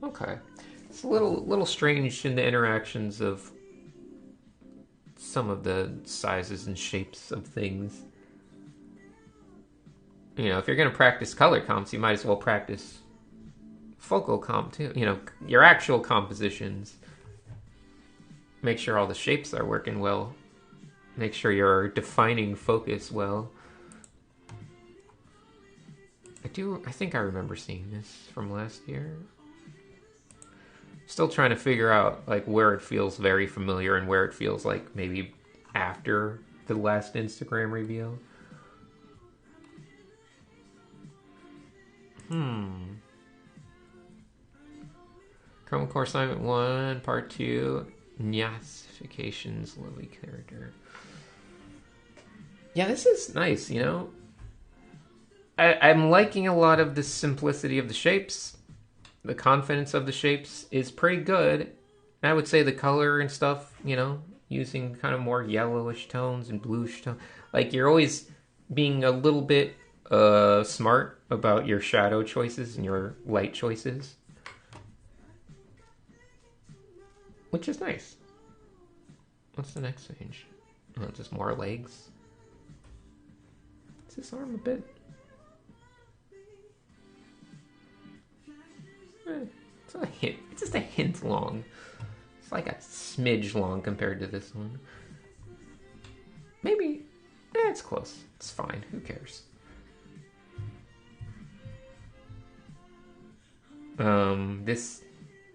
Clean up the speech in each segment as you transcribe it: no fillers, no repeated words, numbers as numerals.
Okay. It's a little strange in the interactions of some of the sizes and shapes of things. You know, if you're going to practice color comps, you might as well practice focal comp too. You know, your actual compositions. Make sure all the shapes are working well. Make sure you're defining focus well. I think I remember seeing this from last year. Still trying to figure out like where it feels very familiar and where it feels like maybe after the last Instagram reveal. Chroma Core Assignment 1, Part 2, Nyasifications, Lovely Character. Yeah, this is nice, you know? I'm liking a lot of the simplicity of the shapes. The confidence of the shapes is pretty good. I would say the color and stuff, you know, using kind of more yellowish tones and bluish tones. Like, you're always being a little bit smart about your shadow choices and your light choices. Which is nice. What's the next range? Oh, just more legs. Is this arm a bit? It's a hint. It's just a hint long. It's like a smidge long compared to this one. Maybe. It's close. It's fine. Who cares? This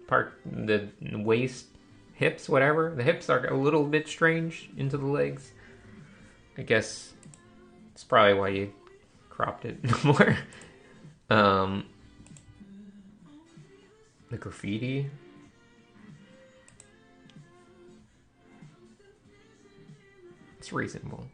part, the waist, hips, whatever. The hips are a little bit strange into the legs. I guess it's probably why you cropped it more. The graffiti. It's reasonable.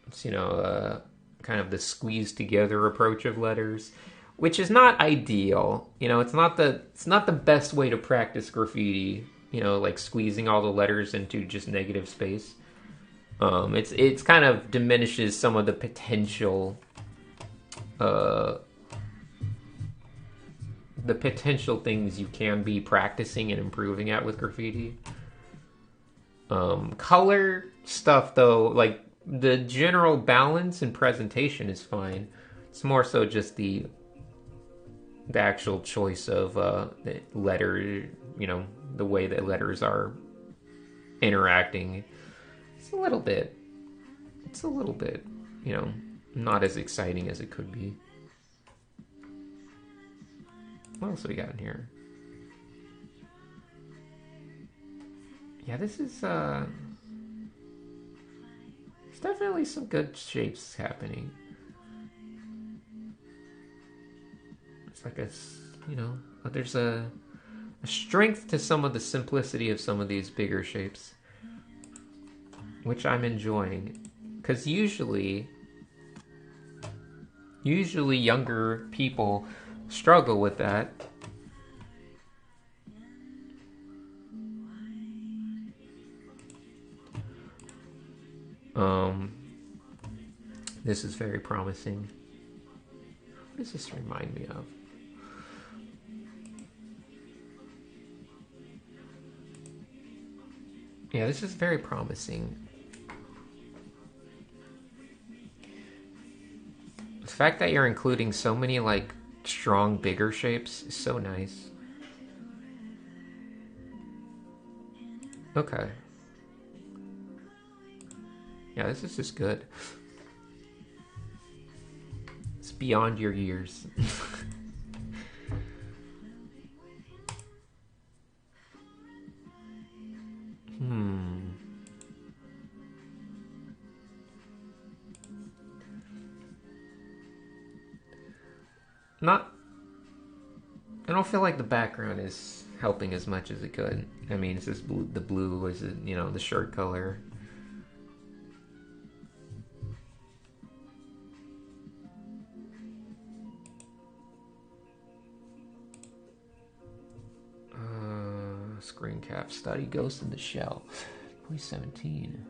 It's, you know, kind of the squeezed together approach of letters, which is not ideal. You know, it's not the best way to practice graffiti. You know, like squeezing all the letters into just negative space. It's kind of diminishes some of the potential, the potential things you can be practicing and improving at with graffiti. Color stuff though, like the general balance and presentation is fine. It's more so just the actual choice of the letter, you know, the way that letters are interacting. It's a little bit, you know, not as exciting as it could be. What else have we got in here? Yeah, this is there's definitely some good shapes happening. It's like you know, there's a strength to some of the simplicity of some of these bigger shapes, which I'm enjoying. Because usually younger people struggle with that. This is very promising. What does this remind me of? Yeah, this is very promising. The fact that you're including so many like strong, bigger shapes is so nice. Okay. Yeah, this is just good. It's beyond your years. Not. I don't feel like the background is helping as much as it could. I mean, it's just blue, the blue is, you know, the shirt color. Screen cap study Ghost in the Shell 2017.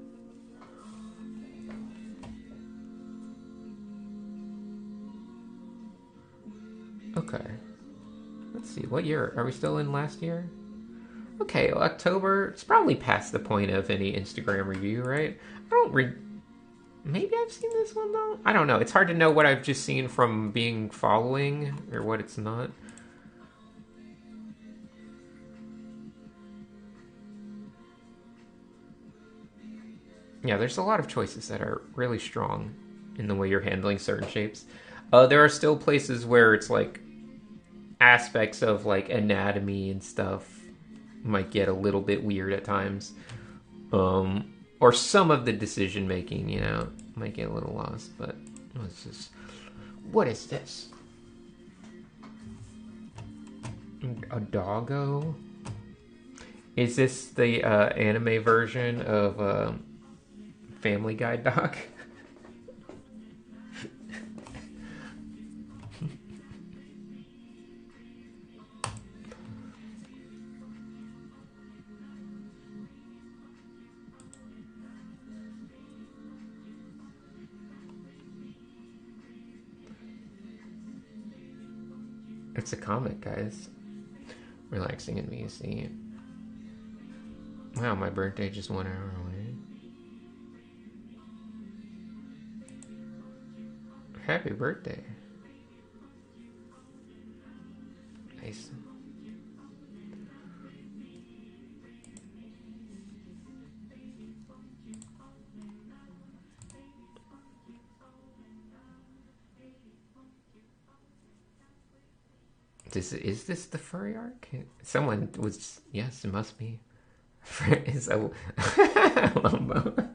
Okay. Let's see, what year? Are we still in last year? Okay, October. It's probably past the point of any Instagram review, right? I don't Maybe I've seen this one though? I don't know. It's hard to know what I've just seen from being following or what it's not. Yeah, there's a lot of choices that are really strong in the way you're handling certain shapes. There are still places where it's like aspects of like anatomy and stuff might get a little bit weird at times. Or some of the decision making, might get a little lost. But let's just. What is this? A doggo? Is this the anime version of Family Guy dog? It's a comic, guys. Relaxing and Musi. Wow, my birthday just 1 hour away. Happy birthday. Nice. Is this the furry arc? Someone was. Yes, it must be. Is a Lombo.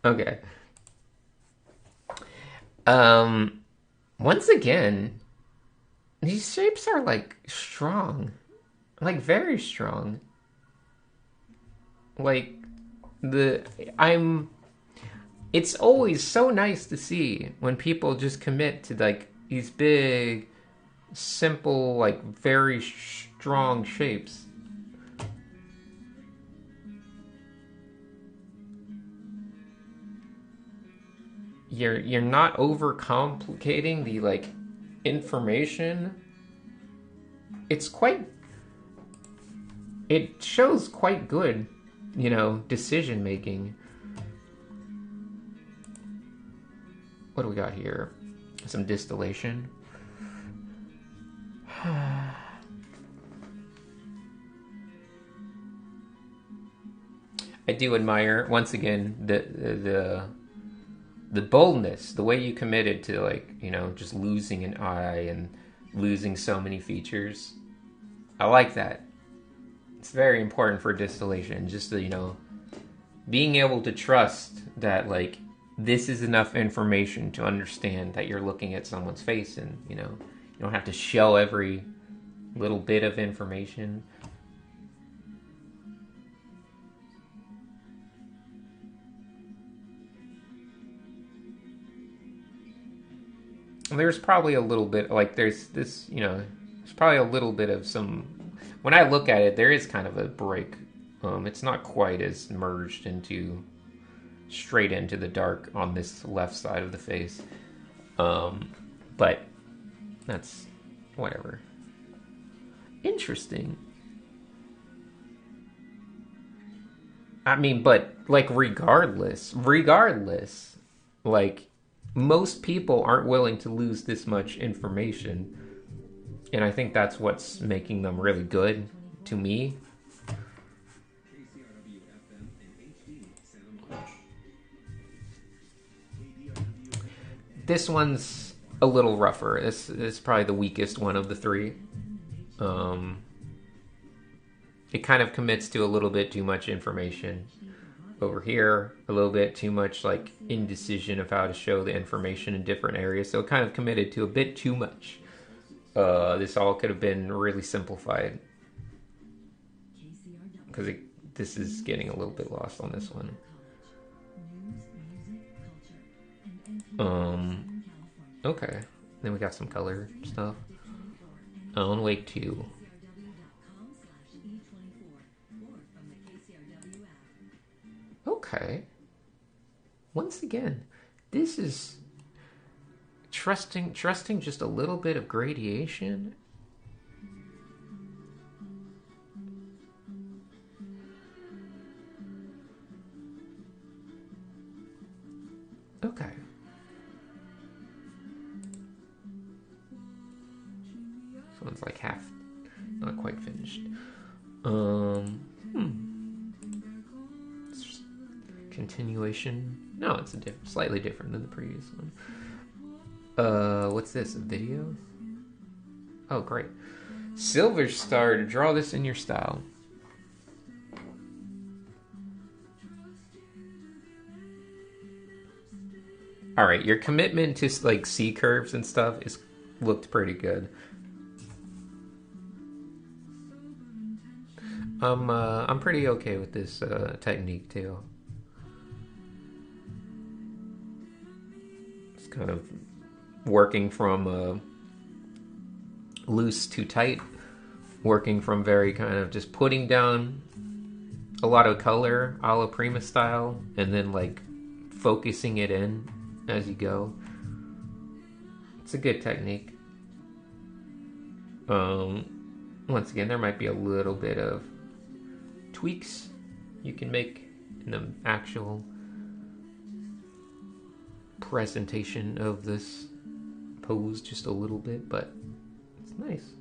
Okay. Once again, these shapes are like strong, like very strong. Like It's always so nice to see when people just commit to like these big, simple, like very strong shapes. You're not overcomplicating the like information. It shows quite good, decision making. What do we got here? Some distillation. I do admire once again the boldness, the way you committed to like, just losing an eye and losing so many features. I like that. It's very important for distillation, just to, being able to trust that like this is enough information to understand that you're looking at someone's face and, you don't have to show every little bit of information. There's probably a little bit like there's this, there's probably a little bit of some. When I look at it, there is kind of a break. It's not quite as merged straight into the dark on this left side of the face. But that's whatever. Interesting. I mean, but like regardless, like most people aren't willing to lose this much information. And I think that's what's making them really good to me. This one's a little rougher. This is probably the weakest one of the three. It kind of commits to a little bit too much information. Over here, a little bit too much like indecision of how to show the information in different areas. So it kind of committed to a bit too much. This all could have been really simplified. Because this is getting a little bit lost on this one. Okay. Then we got some color stuff. Alan Wake 2. Okay. Once again, this is trusting just a little bit of gradation. Okay. This one's like half, not quite finished. Continuation. No, it's slightly different than the previous one. What's this? A video? Oh, great. Silver Star to draw this in your style. All right, your commitment to like C curves and stuff looked pretty good. I'm pretty okay with this technique too. It's kind of working from loose to tight, working from very kind of just putting down a lot of color a la Prima style, and then like focusing it in as you go. It's a good technique. Once again, there might be a little bit of tweaks you can make in the actual presentation of this pose just a little bit, but it's nice.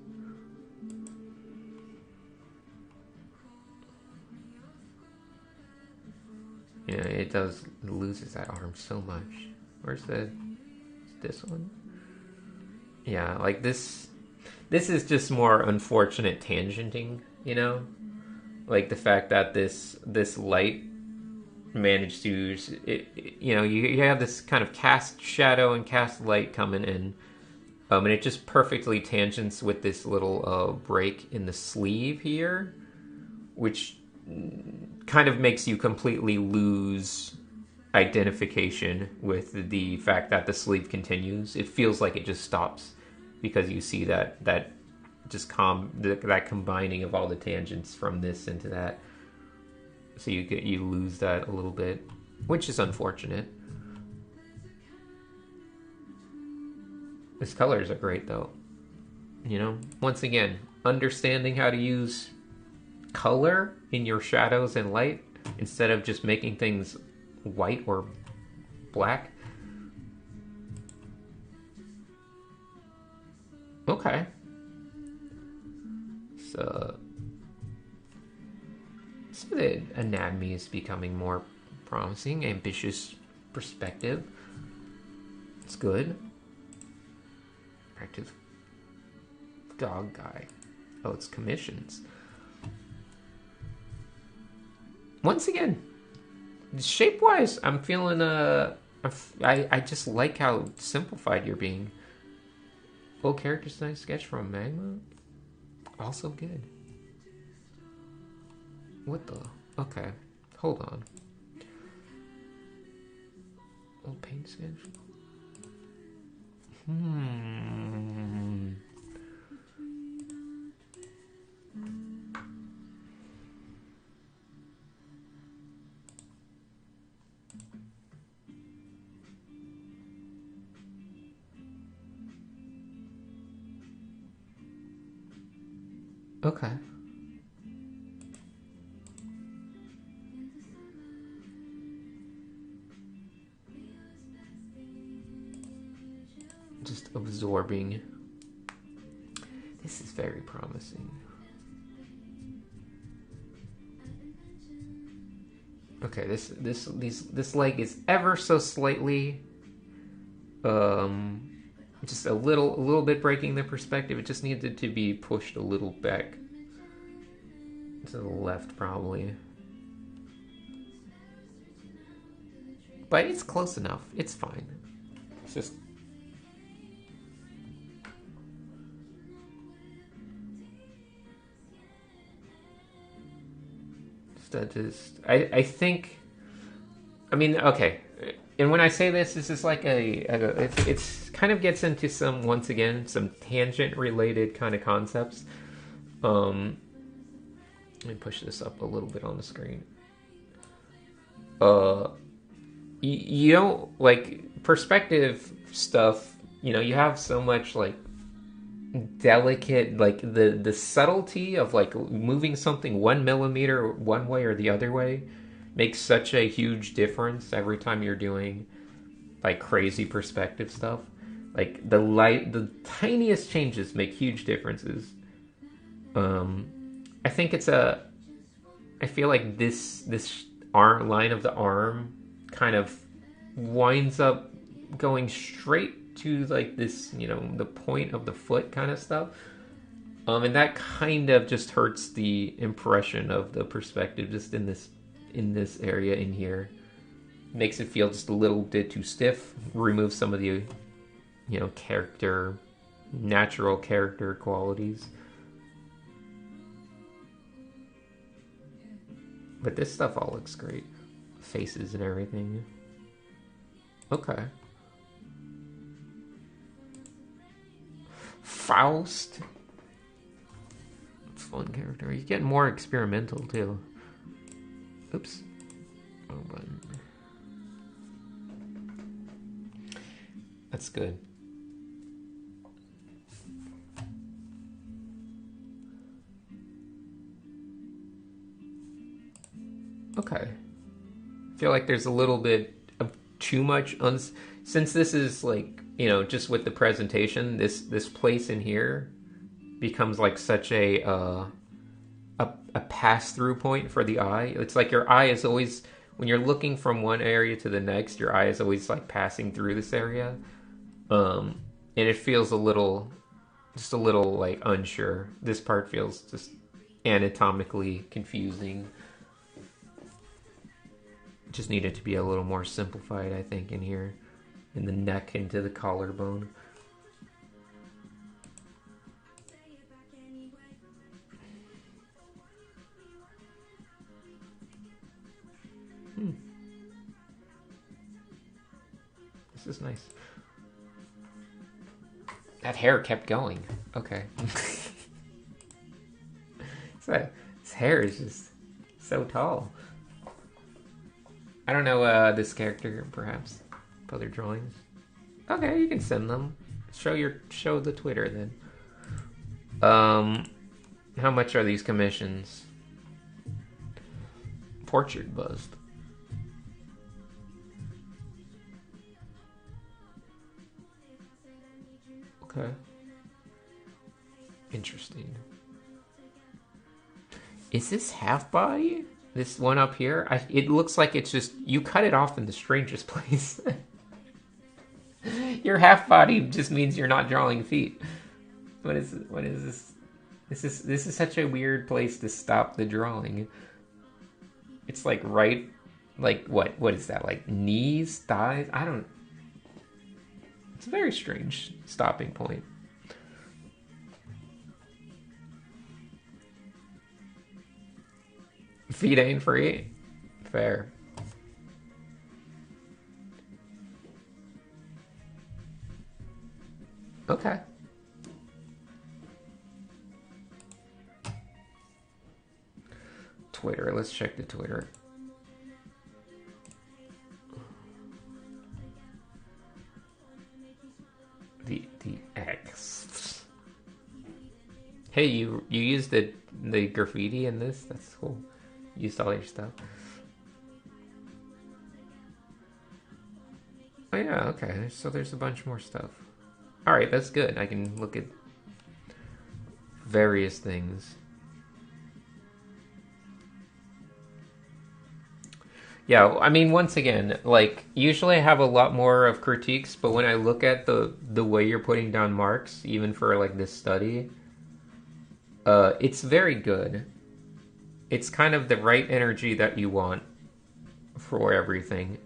Yeah, it loses that arm so much. Where's this one? Yeah, like this is just more unfortunate tangenting, you know? Like the fact that this light managed to, you have this kind of cast shadow and cast light coming in, and it just perfectly tangents with this little break in the sleeve here, which kind of makes you completely lose identification with the fact that the sleeve continues. It feels like it just stops because you see that combining of all the tangents from this into that. So you lose that a little bit, which is unfortunate. These colors are great though. You know, once again, understanding how to use color in your shadows and light instead of just making things white or black. Okay. So the anatomy is becoming more promising, ambitious perspective. It's good. Back to the dog guy. Oh, it's commissions. Once again, shape-wise, I'm feeling I just like how simplified you're being. Full character design sketch from Magma. Also good. What the? Okay. Hold on. Oh, paint sketch. Okay. Just absorbing. This is very promising. Okay, this leg is ever so slightly just a little bit breaking the perspective. It just needed to be pushed a little back to the left, probably. But it's close enough. It's fine. It's just I think, I mean, okay. And when I say this is like it's kind of gets into once again, some tangent related kind of concepts. Let me push this up a little bit on the screen. You don't, like, perspective stuff you know, you have so much like delicate, like the subtlety of like moving something 1 millimeter one way or the other way makes such a huge difference every time you're doing like crazy perspective stuff. Like the tiniest changes make huge differences. I think it's a. I feel like this arm line of the arm kind of winds up going straight to like this, you know, the point of the foot kind of stuff. And that kind of just hurts the impression of the perspective just in this area in here. Makes it feel just a little bit too stiff. Removes some of the, you know, natural character qualities. But this stuff all looks great. Faces and everything. Okay. Faust. Fun character. He's getting more experimental too. Oops. Wrong button. That's good. Okay. I feel like there's a little bit of too much since this is like, you know, just with the presentation, this place in here becomes like such a pass-through point for the eye. It's like your eye is always, when you're looking from one area to the next, your eye is always like passing through this area. And it feels just a little like unsure. This part feels just anatomically confusing. Just needed to be a little more simplified, I think, in here. In the neck into the collarbone. This is nice. That hair kept going. Okay. His hair is just so tall. I don't know this character, perhaps. Other drawings. Okay, you can send them. Show the Twitter then. How much are these commissions? Portrait bust. Okay. Interesting. Is this half body? This one up here? It looks like it's just, you cut it off in the strangest place. Your half body just means you're not drawing feet. What is this? This is such a weird place to stop the drawing. It's like right, like what is that? Like knees, thighs? I don't. It's a very strange stopping point. Feet ain't free. Fair. Okay. Twitter. Let's check the Twitter. The X. Hey, you used the graffiti in this? That's cool. You used all your stuff. Oh yeah, okay. So there's a bunch more stuff. Alright, that's good. I can look at various things. Yeah, I mean, once again, like, usually I have a lot more of critiques, but when I look at the way you're putting down marks, even for, like, this study, it's very good. It's kind of the right energy that you want for everything.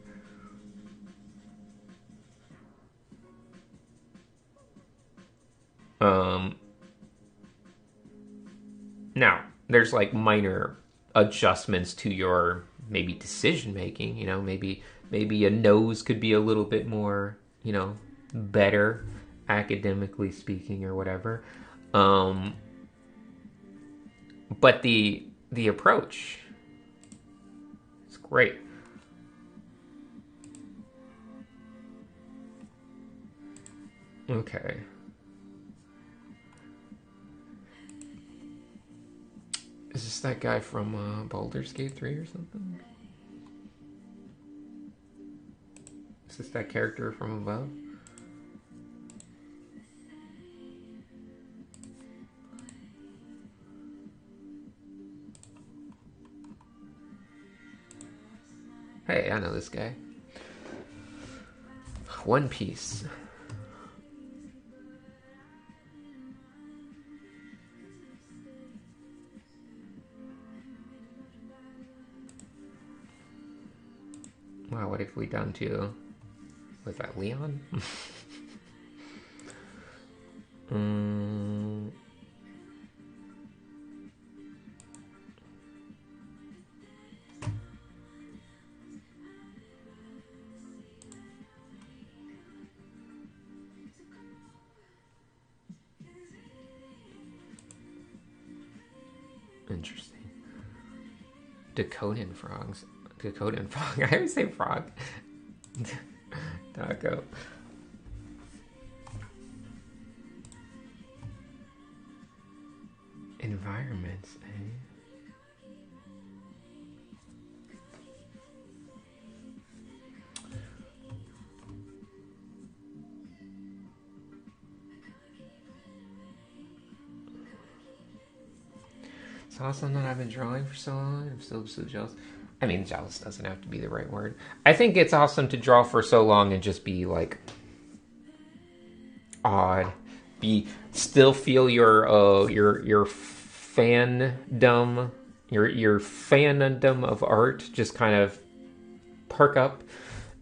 Now, there's, like, minor adjustments to your maybe decision making, you know, maybe a nose could be a little bit more, you know, better academically speaking or whatever. But the approach is great. Okay. Is this that guy from Baldur's Gate 3 or something? Is this that character from above? Hey, I know this guy. One Piece. Wow, what have we done to... Was that Leon? Interesting. Dakotan frogs. Dakotan frog. I always say frog. Taco. Environments, eh? It's awesome that I've been drawing for so long. I'm still so jealous. I mean, jealous doesn't have to be the right word. I think it's awesome to draw for so long and just be like odd. Still feel your fandom, your fandom of art just kind of perk up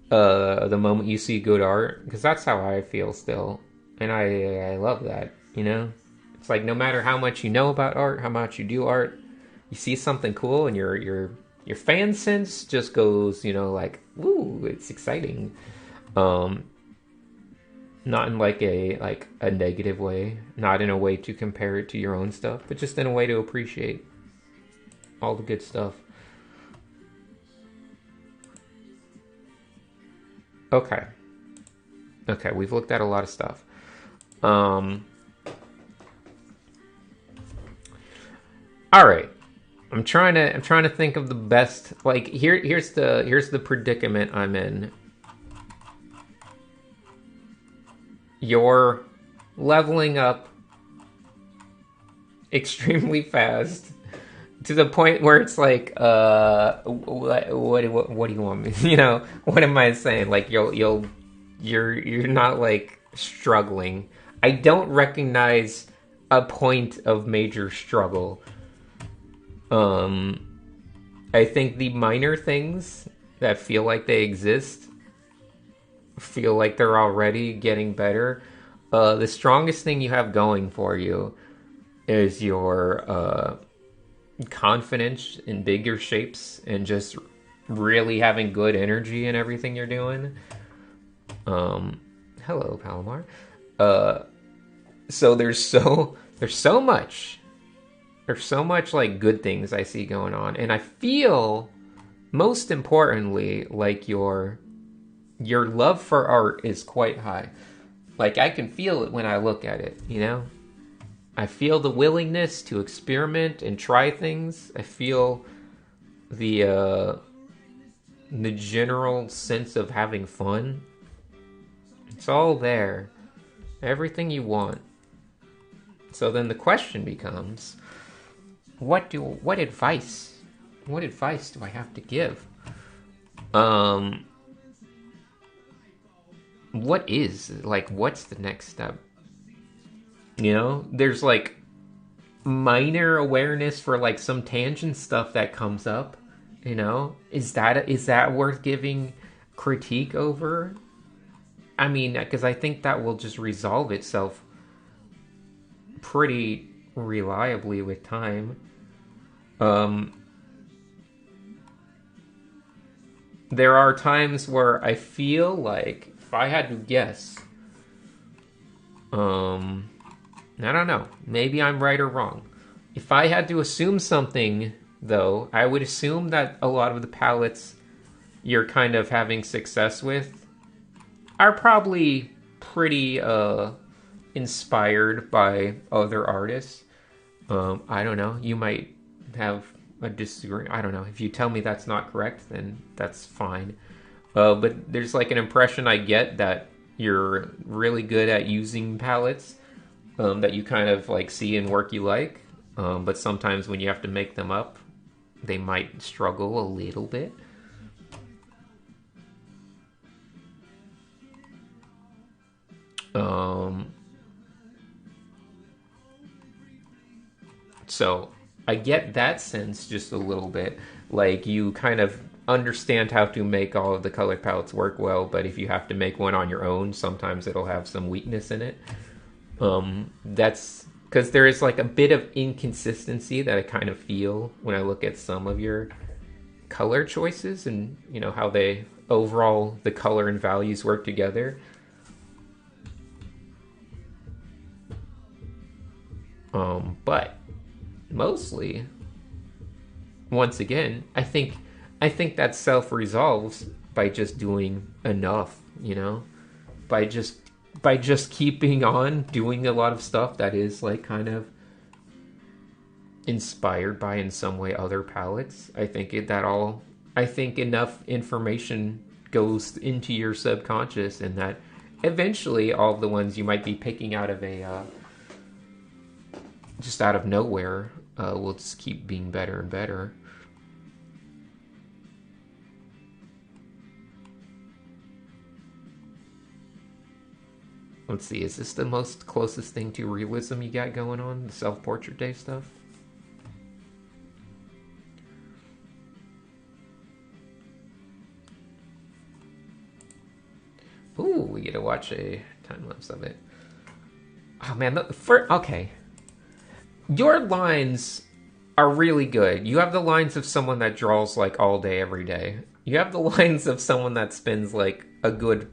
the moment you see good art, because that's how I feel still, and I love that. You know, it's like no matter how much you know about art, how much you do art, you see something cool, and your fan sense just goes, you know, like, ooh, it's exciting. Not in like a negative way, not in a way to compare it to your own stuff, but just in a way to appreciate all the good stuff. Okay. Okay, we've looked at a lot of stuff. All right. I'm trying to think of the best, like, here's the predicament I'm in. You're leveling up extremely fast to the point where it's like, what do you want me? You know, what am I saying? Like, you're not like struggling. I don't recognize a point of major struggle. I think the minor things that feel like they exist feel like they're already getting better. The strongest thing you have going for you is your confidence in bigger shapes and just really having good energy in everything you're doing. Hello, Palomar. So there's so much like good things I see going on, and I feel most importantly like your love for art is quite high. Like, I can feel it when I look at it, you know? I feel the willingness to experiment and try things. I feel the general sense of having fun. It's all there. Everything you want. So then the question becomes, what advice do I have to give? What's the next step? You know, there's like minor awareness for like some tangent stuff that comes up. You know, is that worth giving critique over? I mean, because I think that will just resolve itself pretty reliably with time. There are times where I feel like, if I had to guess, I don't know. Maybe I'm right or wrong. If I had to assume something, though, I would assume that a lot of the palettes you're kind of having success with are probably pretty inspired by other artists. I don't know. You might have a disagreement. I don't know. If you tell me that's not correct, then that's fine. But there's like an impression I get that you're really good at using palettes that you kind of like see in work you like. But sometimes when you have to make them up, they might struggle a little bit. So I get that sense just a little bit. Like you kind of understand how to make all of the color palettes work well, but if you have to make one on your own, sometimes it'll have some weakness in it. That's because there is like a bit of inconsistency that I kind of feel when I look at some of your color choices and you know how they overall the color and values work together. But mostly, once again, I think that self resolves by just doing enough, you know, by just keeping on doing a lot of stuff that is like kind of inspired by in some way other palettes. I think enough information goes into your subconscious and that eventually all of the ones you might be picking out of a just out of nowhere will just keep being better and better. Let's see, is this the most closest thing to realism you got going on? The self-portrait day stuff? Ooh, we get to watch a time-lapse of it. Oh man, okay. Your lines are really good. You have the lines of someone that draws like all day, every day. You have the lines of someone that spends like a good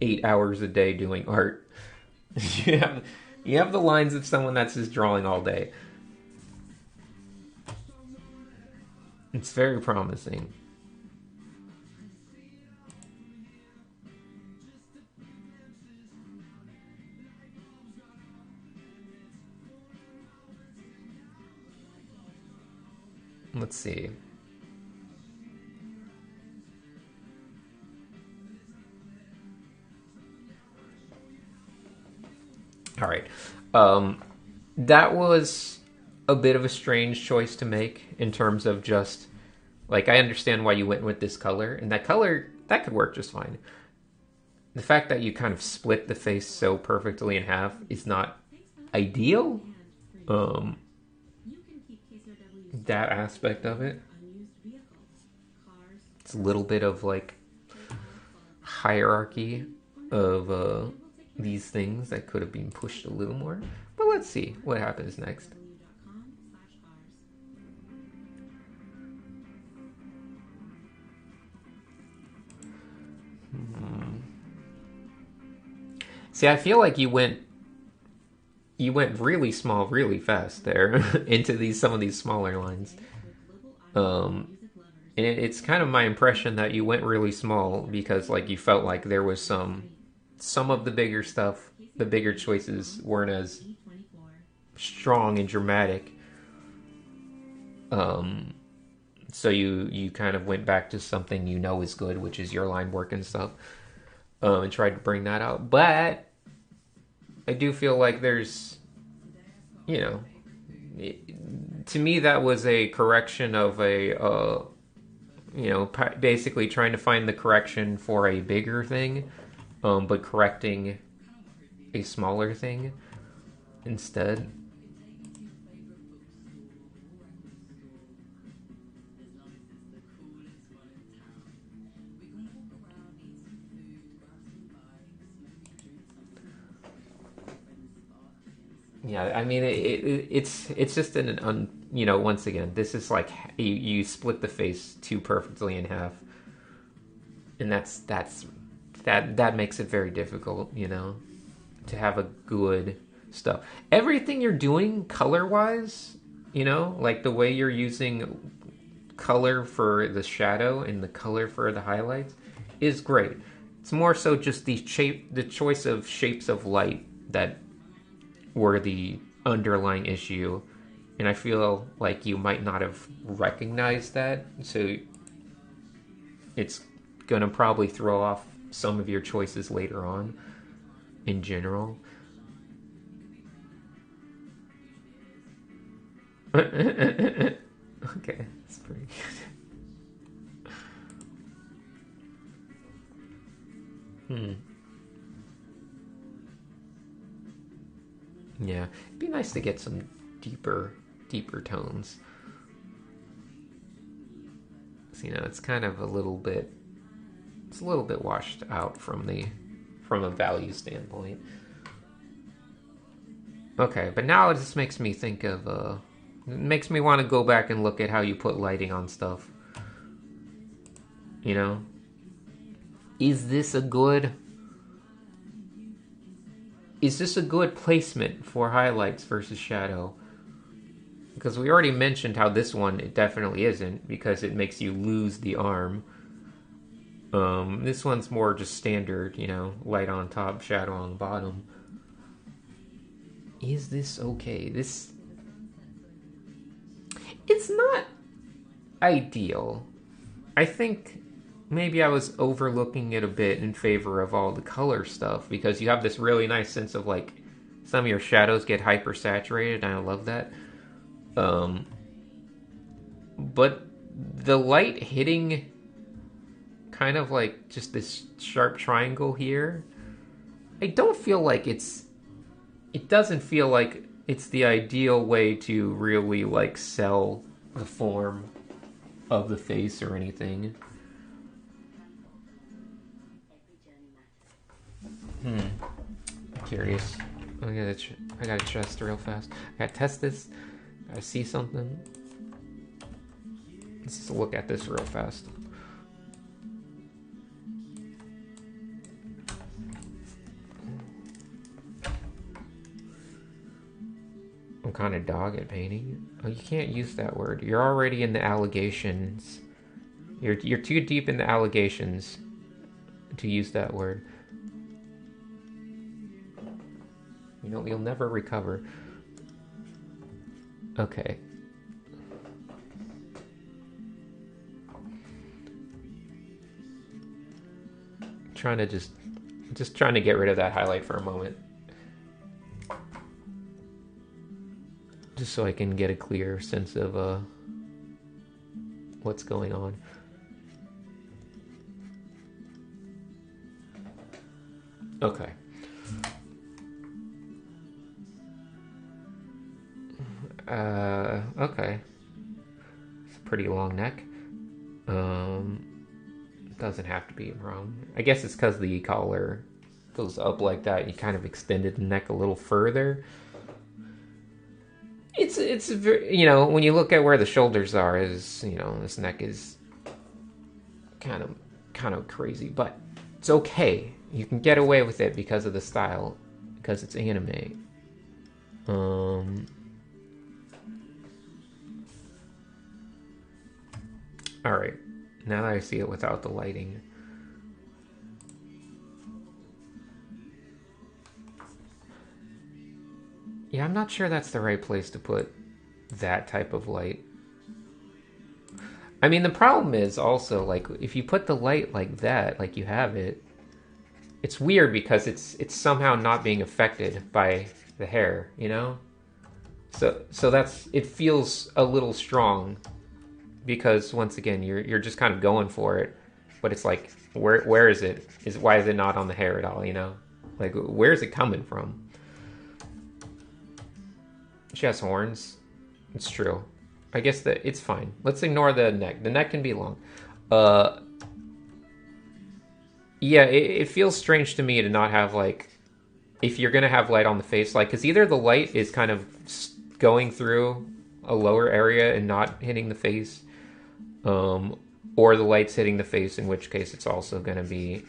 8 hours a day doing art. You have the lines of someone that's just drawing all day. It's very promising. Let's see. All right. That was a bit of a strange choice to make in terms of just like I understand why you went with this color, and that color that could work just fine. The fact that you kind of split the face so perfectly in half is not ideal. Um, that aspect of it, it's a little bit of like hierarchy of these things that could have been pushed a little more. But let's see what happens next. See, I feel like you went really small really fast there into these some of these smaller lines. And it's kind of my impression that you went really small because like you felt like there was some of the bigger stuff, the bigger choices weren't as strong and dramatic. Um, so you kind of went back to something you know is good, which is your line work and stuff, and tried to bring that out. But I do feel like there's, you know, to me that was a correction of a, you know, basically trying to find the correction for a bigger thing, but correcting a smaller thing instead. Yeah, I mean it's just you know, once again this is like you split the face too perfectly in half, and that makes it very difficult, you know, to have a good stuff. Everything you're doing color wise, you know, like the way you're using color for the shadow and the color for the highlights is great. It's more so just the choice of shapes of light that were the underlying issue. And I feel like you might not have recognized that. So it's going to probably throw off some of your choices later on in general. Okay, that's pretty good. Yeah, it'd be nice to get some deeper tones. So, it's kind of it's a little bit washed out from a value standpoint. Okay, but now it just makes me think of it makes me want to go back and look at how you put lighting on stuff. Is this a good placement for highlights versus shadow? Because we already mentioned how this one, it definitely isn't, because it makes you lose the arm. This one's more just standard, light on top, shadow on the bottom. Is this okay? It's not ideal. I think maybe I was overlooking it a bit in favor of all the color stuff, because you have this really nice sense of like some of your shadows get hyper saturated, and I love that. But the light hitting kind of like just this sharp triangle here, I don't feel like it doesn't feel like it's the ideal way to really like sell the form of the face or anything. Curious. I gotta test real fast. I gotta test this. I see something. Let's just look at this real fast. I'm kind of dog at painting. Oh, you can't use that word. You're already in the allegations. You're too deep in the allegations to use that word. You'll never recover. Okay. Trying to just trying to get rid of that highlight for a moment. Just so I can get a clear sense of what's going on. Okay. Okay. It's a pretty long neck. Doesn't have to be wrong. I guess it's because the collar goes up like that. You kind of extended the neck a little further. It's very, when you look at where the shoulders are, this neck is kind of crazy, but it's okay. You can get away with it because of the style, because it's anime. All right. Now that I see it without the lighting. Yeah, I'm not sure that's the right place to put that type of light. I mean, the problem is also, like, if you put the light like that, like you have it, it's weird because it's somehow not being affected by the hair, So it feels a little strong. Because once again, you're just kind of going for it, but it's like, where is it? Why is it not on the hair at all? Like, where is it coming from? She has horns. It's true. I guess that it's fine. Let's ignore the neck. The neck can be long. Yeah, it feels strange to me to not have like, if you're gonna have light on the face, like, because either the light is kind of going through a lower area and not hitting the face. Or the light's hitting the face, in which case it's also going to be,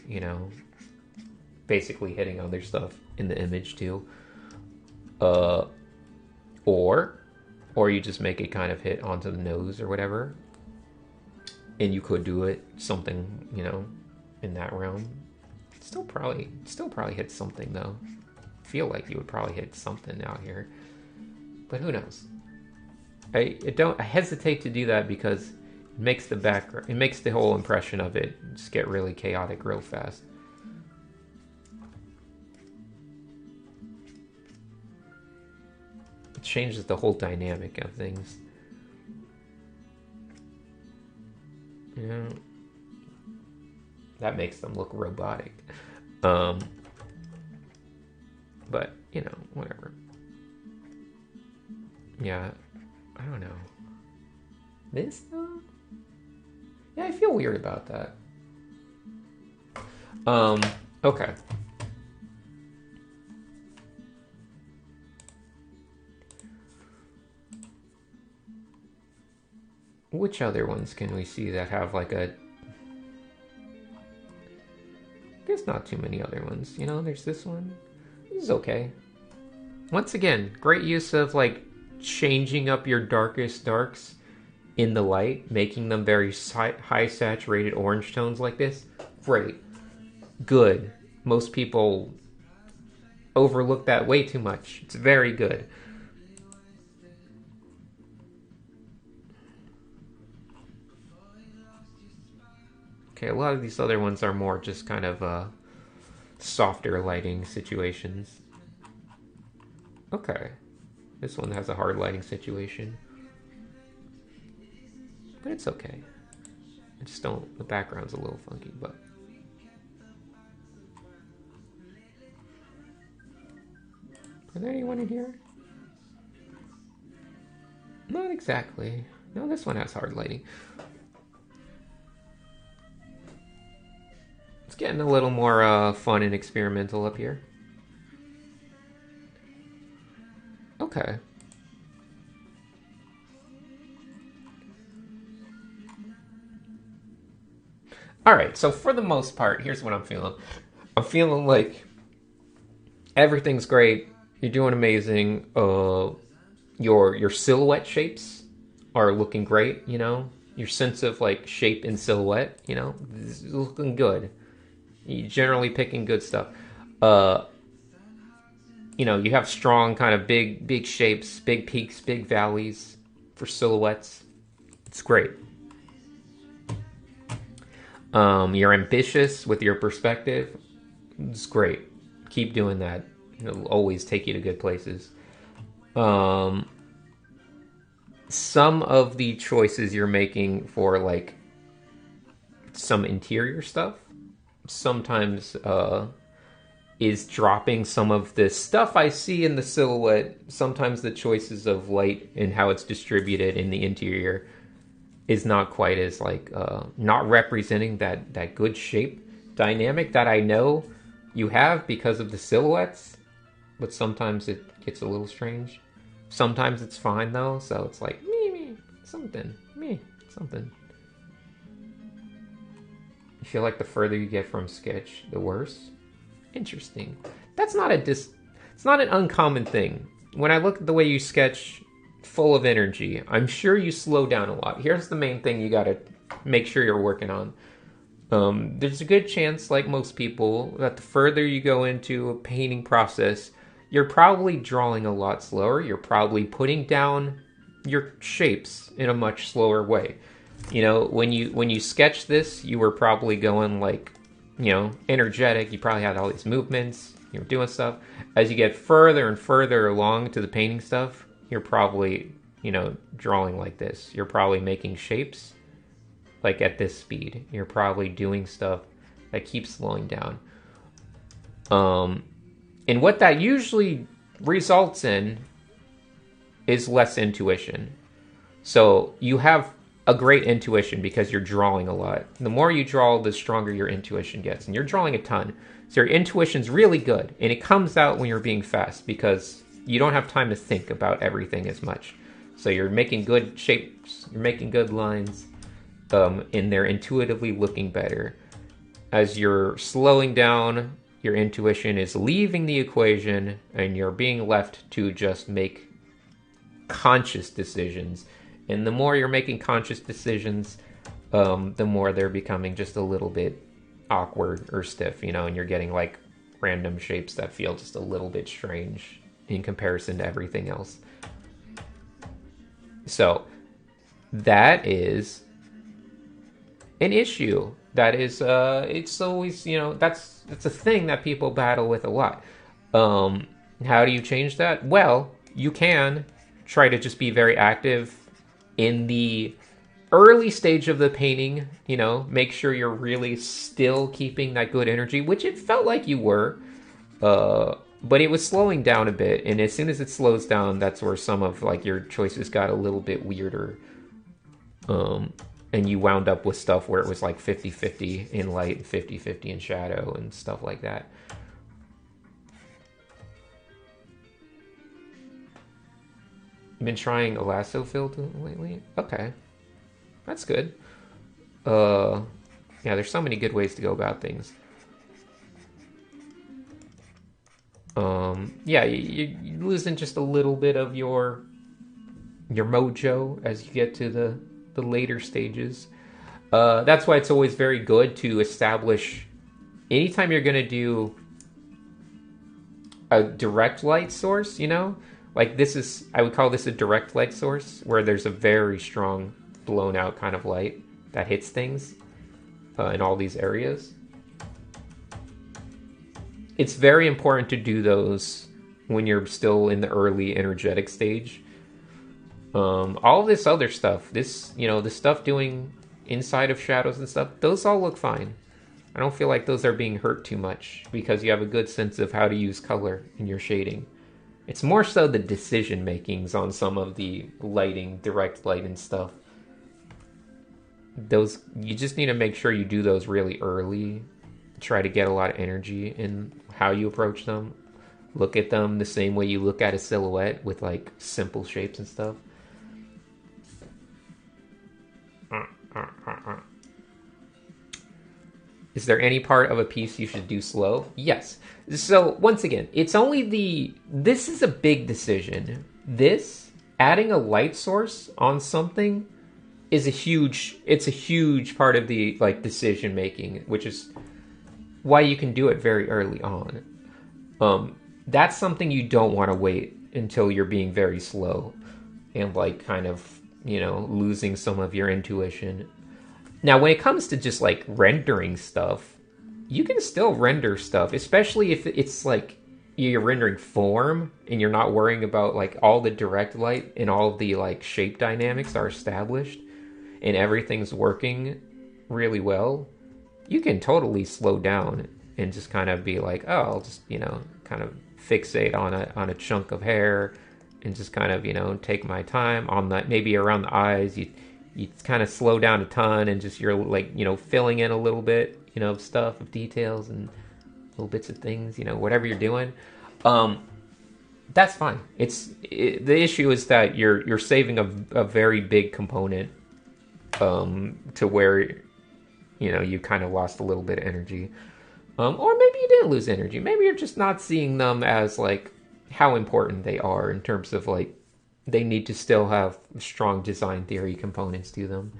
basically hitting other stuff in the image too. Or you just make it kind of hit onto the nose or whatever. And you could do it something, in that realm. Still probably hit something though. Feel like you would probably hit something out here, but who knows? I hesitate to do that because it makes the whole impression of it just get really chaotic real fast. It changes the whole dynamic of things. Yeah, that makes them look robotic. But you know, whatever. Yeah, I don't know. This though? Yeah, I feel weird about that. Okay. Which other ones can we see that have like a... There's not too many other ones, you know? There's this one. This is okay. Once again, great use of like changing up your darkest darks in the light, making them very high saturated orange tones like this. Great. Good. Most people overlook that way too much. It's very good. Okay, a lot of these other ones are more just kind of softer lighting situations. Okay. This one has a hard lighting situation. But it's okay. I just don't... The background's a little funky, but... Are there anyone in here? Not exactly. No, this one has hard lighting. It's getting a little more fun and experimental up here. Okay. Alright, so for the most part, here's what I'm feeling. I'm feeling like everything's great. You're doing amazing. Your silhouette shapes are looking great, you know? Your sense of like shape and silhouette, you know, is looking good. You're generally picking good stuff. You know, you have strong kind of big shapes, big peaks, big valleys for silhouettes. It's great. You're ambitious with your perspective. It's great. Keep doing that. It'll always take you to good places. Some of the choices you're making for like some interior stuff sometimes is dropping some of the stuff I see in the silhouette. Sometimes the choices of light and how it's distributed in the interior is not quite as like not representing that good shape dynamic that I know you have because of the silhouettes, but sometimes it gets a little strange. Sometimes it's fine though, so it's like something. You feel like the further you get from sketch, the worse. Interesting. That's not it's not an uncommon thing. When I look at the way you sketch full of energy, I'm sure you slow down a lot. Here's the main thing you gotta make sure you're working on. There's a good chance, like most people, that the further you go into a painting process, you're probably drawing a lot slower. You're probably putting down your shapes in a much slower way. You know, when you sketch this, you were probably going like, you know, energetic. You probably had all these movements. You were doing stuff. As you get further and further along to the painting stuff, you're probably, you know, drawing like this. You're probably making shapes like at this speed. You're probably doing stuff that keeps slowing down. And what that usually results in is less intuition. So you have a great intuition because you're drawing a lot. The more you draw, the stronger your intuition gets. And you're drawing a ton. So your intuition's really good. And it comes out when you're being fast because you don't have time to think about everything as much. So you're making good shapes. You're making good lines. And they're intuitively looking better. As you're slowing down, your intuition is leaving the equation and you're being left to just make conscious decisions. And the more you're making conscious decisions, the more they're becoming just a little bit awkward or stiff, you know, and you're getting like random shapes that feel just a little bit strange in comparison to everything else. So that is an issue. That is, it's always, you know, that's a thing that people battle with a lot. How do you change that? Well, you can try to just be very active in the early stage of the painting, you know, make sure you're really still keeping that good energy, which it felt like you were. But it was slowing down a bit, and as soon as it slows down, that's where some of like your choices got a little bit weirder. And you wound up with stuff where it was like 50-50 in light and 50-50 in shadow and stuff like that. You've been trying a lasso filter lately? Okay. That's good. Yeah, there's so many good ways to go about things. Yeah, you're losing just a little bit of your mojo as you get to the later stages. That's why it's always very good to establish, anytime you're going to do a direct light source, you know, like this is, I would call this a direct light source, where there's a very strong blown out kind of light that hits things in all these areas. It's very important to do those when you're still in the early energetic stage. All this other stuff, this, you know, the stuff doing inside of shadows and stuff, those all look fine. I don't feel like those are being hurt too much because you have a good sense of how to use color in your shading. It's more so the decision makings on some of the lighting, direct light and stuff. Those, you just need to make sure you do those really early. Try to get a lot of energy in how you approach them. Look at them the same way you look at a silhouette with like simple shapes and stuff. Is there any part of a piece you should do slow? Yes. So once again, it's only this is a big decision. This, adding a light source on something is it's a huge part of the like decision making, which is why you can do it very early on. That's something you don't want to wait until you're being very slow and like kind of, you know, losing some of your intuition. Now, when it comes to just like rendering stuff, you can still render stuff, especially if it's like you're rendering form and you're not worrying about like all the direct light and all the like shape dynamics are established and everything's working really well. You can totally slow down and just kind of be like, oh, I'll just, you know, kind of fixate on a chunk of hair and just kind of, you know, take my time on that. Maybe around the eyes, you kind of slow down a ton and just, you're like, you know, filling in a little bit, you know, of stuff, of details and little bits of things, you know, whatever you're doing. That's fine. The issue is that you're saving a very big component to where, you know, you kind of lost a little bit of energy. Or maybe you didn't lose energy. Maybe you're just not seeing them as like how important they are in terms of like they need to still have strong design theory components to them.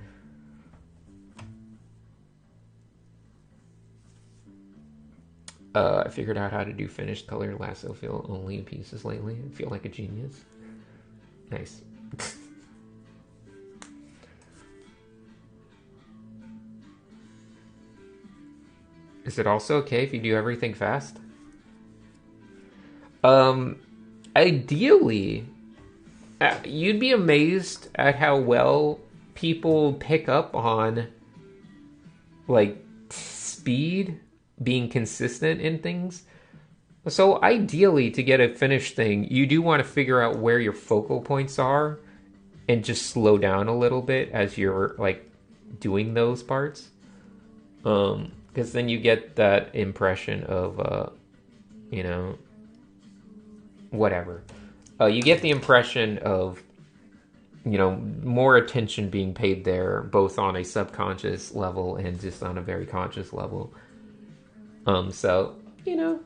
I figured out how to do finished color lasso fill only in pieces lately. I feel like a genius. Nice. Is it also okay if you do everything fast? Ideally, you'd be amazed at how well people pick up on like speed, being consistent in things. So ideally, to get a finished thing, you do want to figure out where your focal points are and just slow down a little bit as you're like doing those parts. Because then you get that impression of, you know, whatever. You get the impression of, you know, more attention being paid there, both on a subconscious level and just on a very conscious level. So, you know.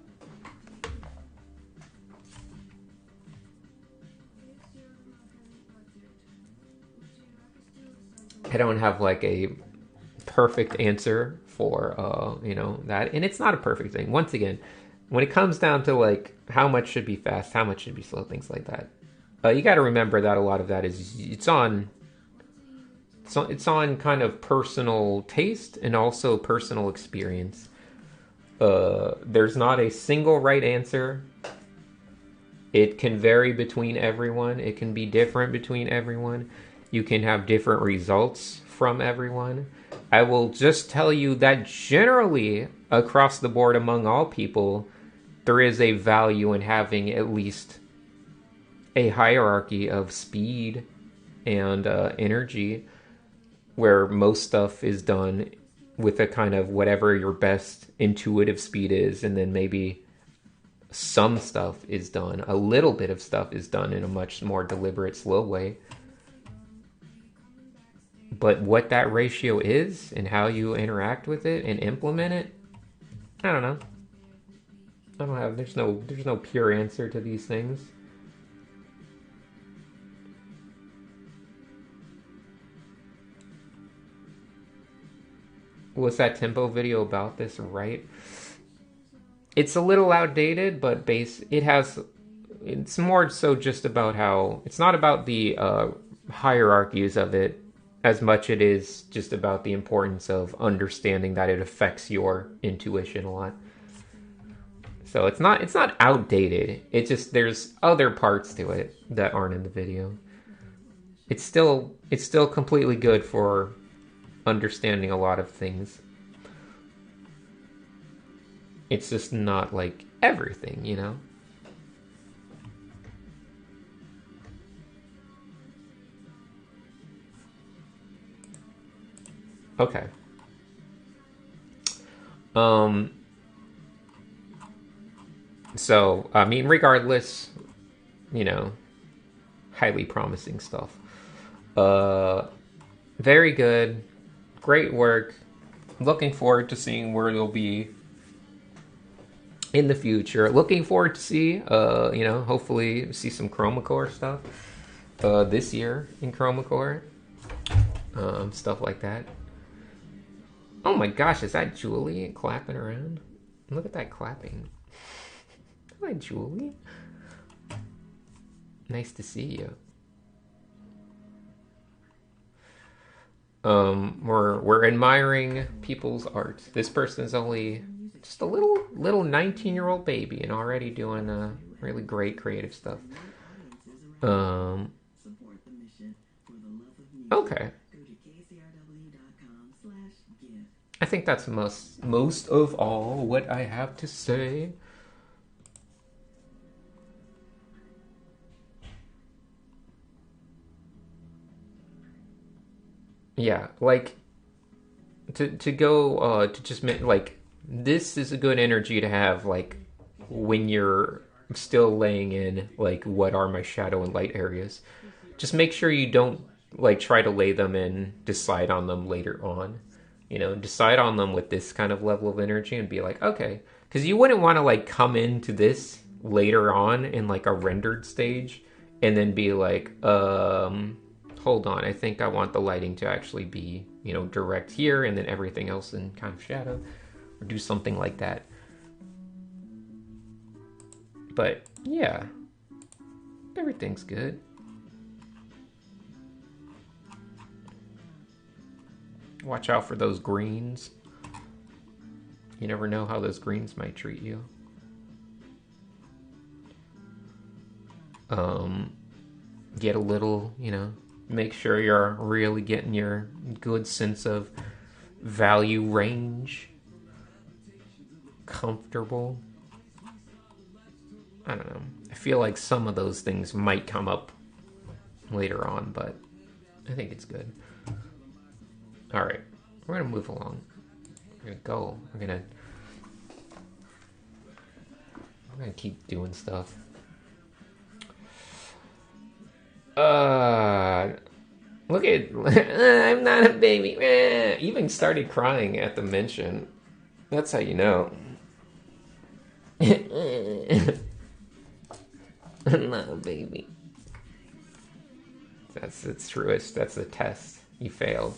I don't have like a perfect answer for that, and it's not a perfect thing. Once again, when it comes down to like how much should be fast, how much should be slow, things like that, you got to remember that a lot of that is it's on kind of personal taste and also personal experience. There's not a single right answer. It can vary between everyone. It can be different between everyone. You can have different results from everyone. I will just tell you that generally, across the board among all people, there is a value in having at least a hierarchy of speed and energy, where most stuff is done with a kind of whatever your best intuitive speed is, and then maybe some stuff is done, a little bit of stuff is done in a much more deliberate, slow way. But what that ratio is and how you interact with it and implement it, I don't know. There's no pure answer to these things. Was that tempo video about this right? It's a little outdated, but it's more so just about how it's not about the hierarchies of it as much it is just about the importance of understanding that it affects your intuition a lot. So it's not outdated. It's just there's other parts to it that aren't in the video. It's still completely good for understanding a lot of things. It's just not like everything, you know? Okay. So, I mean, regardless, highly promising stuff. Very good. Great work. Looking forward to seeing where it'll be in the future. Looking forward to see, hopefully see some Chroma Core stuff this year in Chroma Core. Stuff like that. Oh my gosh, is that Julie clapping around? Look at that clapping. Hi, Julie. Nice to see you. We're admiring people's art. This person is only just a little 19-year-old baby and already doing really great creative stuff. Okay. I think that's most of all what I have to say. Yeah, like to go to just like this is a good energy to have like when you're still laying in like what are my shadow and light areas. Just make sure you don't like try to lay them in, decide on them later on. Decide on them with this kind of level of energy and be like, okay, because you wouldn't want to like come into this later on in like a rendered stage and then be like, hold on, I think I want the lighting to actually be, direct here and then everything else in kind of shadow, or do something like that. But yeah, everything's good. Watch out for those greens. You never know how those greens might treat you. Get a little, make sure you're really getting your good sense of value range. Comfortable. I don't know. I feel like some of those things might come up later on, but I think it's good. All right, we're gonna move along. We're gonna go. We're gonna keep doing stuff. Look at I'm not a baby. Even started crying at the mention. That's how you know. I'm not a baby. That's the truest. That's the test. You failed.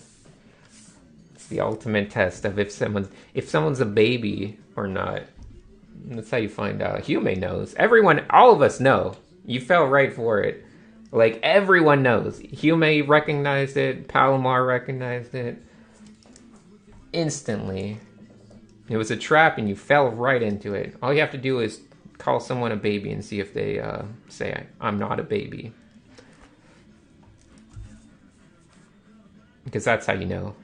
the ultimate test of if someone's a baby or not. That's how you find out. Hume knows. Everyone, all of us know. You fell right for it. Like, everyone knows. Hume recognized it. Palomar recognized it. Instantly. It was a trap and you fell right into it. All you have to do is call someone a baby and see if they say, I'm not a baby. Because that's how you know.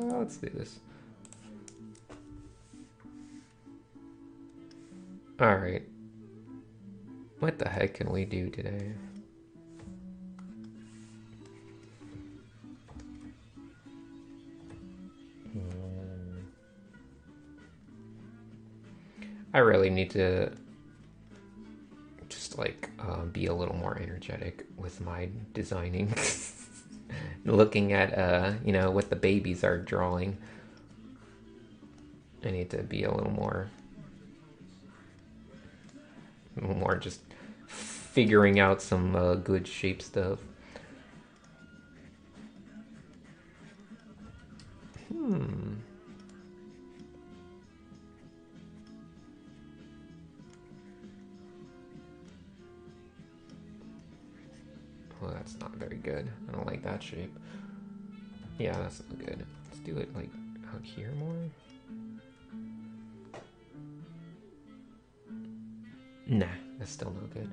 Let's do this. Alright. What the heck can we do today? I really need to just like be a little more energetic with my designing. Looking at you know, what the babies are drawing. I need to be a little more just figuring out some good shape stuff. Oh, that's not very good. I don't like that shape. Yeah, that's not good. Let's do it like out here more. Nah, that's still no good.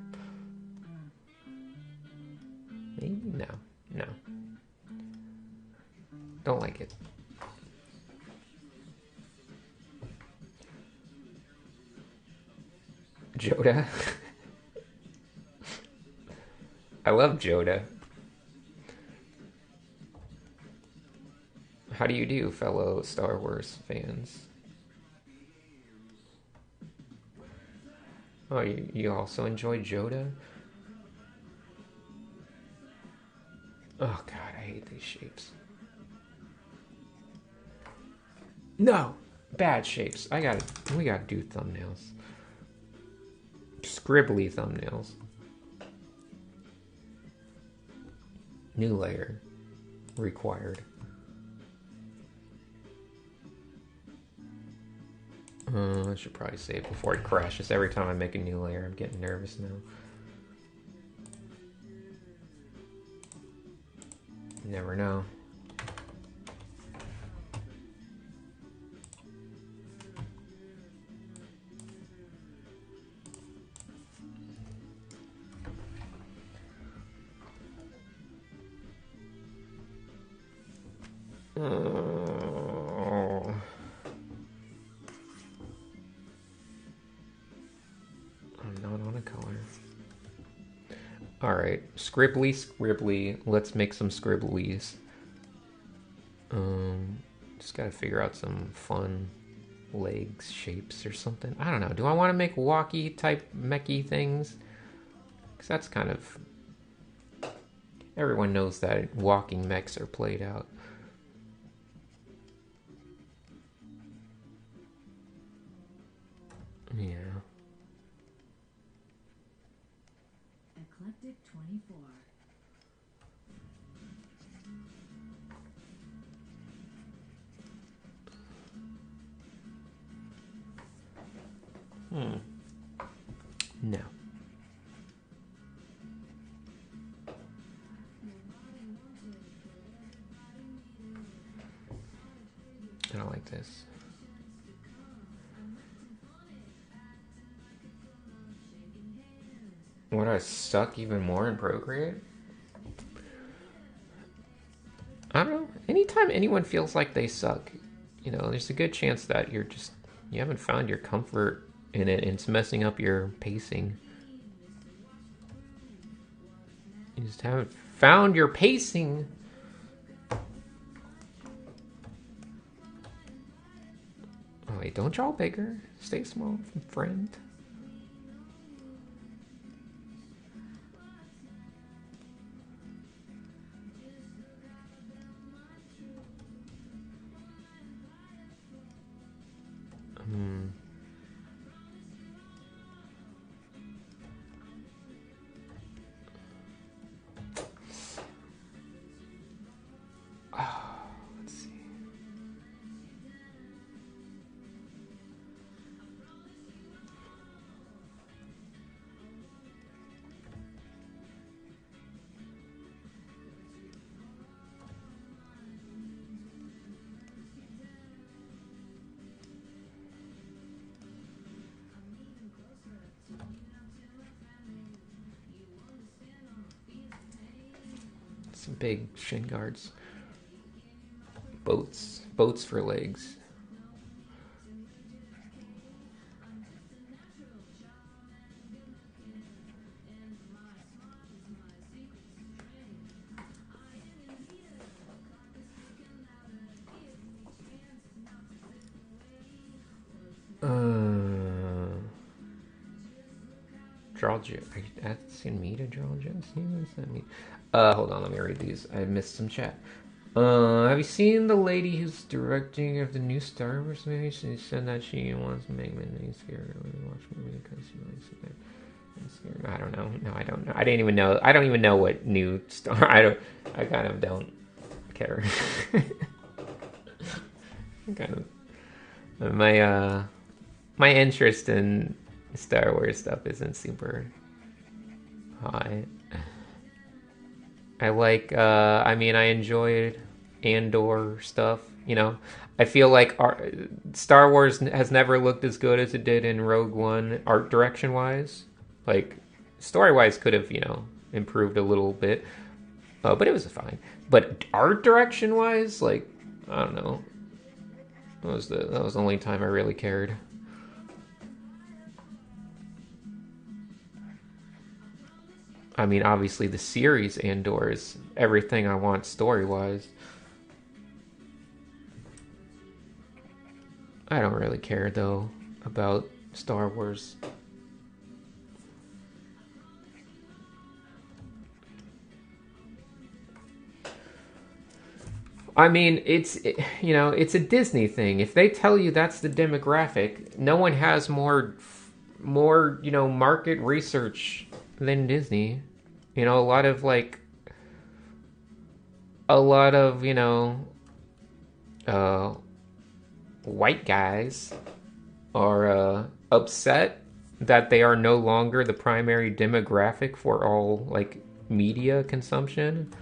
Maybe? No. No. Don't like it. Joda. I love Joda. How do you do, fellow Star Wars fans? Oh, you also enjoy Joda? Oh god, I hate these shapes. No! Bad shapes. We gotta do thumbnails. Scribbly thumbnails. New layer required. I should probably save before it crashes. Every time I make a new layer, I'm getting nervous now. You never know. I'm not on a color. Alright, scribbly. Let's make some scribblies. Just gotta figure out some fun legs shapes or something. I don't know. Do I want to make walkie type mechy things? Because that's kind of... Everyone knows that walking mechs are played out. Yeah. Eclectic 24. No. I don't like this. Would I suck even more in Procreate? I don't know. Anytime anyone feels like they suck, you know, there's a good chance that you haven't found your comfort in it and it's messing up your pacing. You just haven't found your pacing. Oh wait, don't draw bigger. Stay small, friend. Hmm. Oh, let's see. Some big shin guards. Boats for legs. Georgia. I seen me to Georgia. Hold on, let me read these. I missed some chat. Have you seen the lady who's directing of the new Star Wars movie? She said that she wants to make me scared when we watch the movie because she likes it. Scared. I don't know. No, I don't know. I didn't even know. I don't even know what new Star. I kind of don't care. kind of. My interest in Star Wars stuff isn't super high. I like. I mean, I enjoyed Andor stuff. You know, I feel like Star Wars has never looked as good as it did in Rogue One, art direction wise. Like, story wise, could have improved a little bit, but it was fine. But art direction wise, like, I don't know. That was the only time I really cared. I mean, obviously the series Andor is everything I want story wise. I don't really care though about Star Wars. I mean, it's a Disney thing. If they tell you that's the demographic, no one has more market research than Disney. A lot of white guys are upset that they are no longer the primary demographic for all media consumption.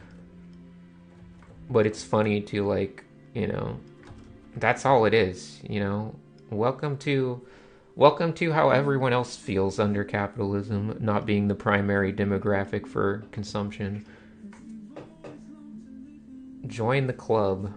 But it's funny to that's all it is. Welcome to how everyone else feels under capitalism, not being the primary demographic for consumption. Join the club.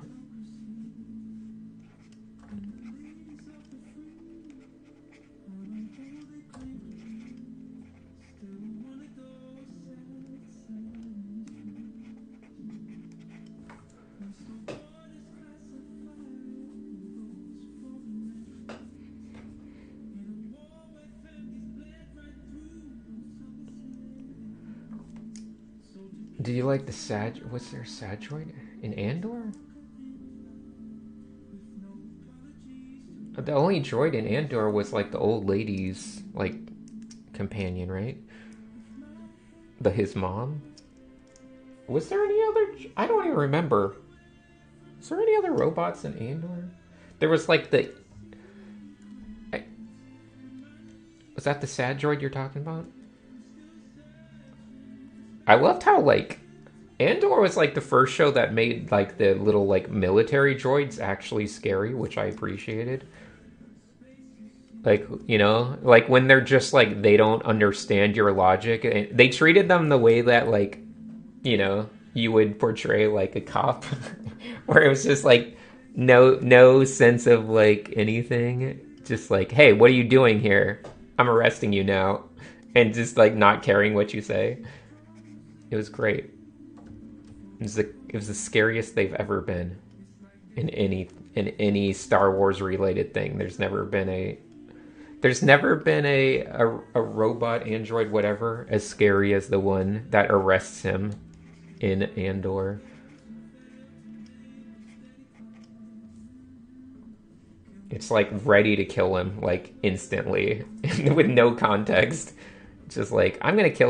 Do you like the what's their sad droid in Andor? The only droid in Andor was the old lady's companion, right? His mom. Was there any other? I don't even remember. Is there any other robots in Andor? There was the. Was that the sad droid you're talking about? I loved how Andor was the first show that made the little military droids actually scary, which I appreciated. When they're just they don't understand your logic, and they treated them the way that you would portray a cop, where it was just no sense of anything, just hey, what are you doing here? I'm arresting you now, and just not caring what you say. It was great. It was the scariest they've ever been in any Star Wars related thing. There's never been a robot, android, whatever, as scary as the one that arrests him in Andor. It's like ready to kill him like instantly with no context. Just like, I'm gonna kill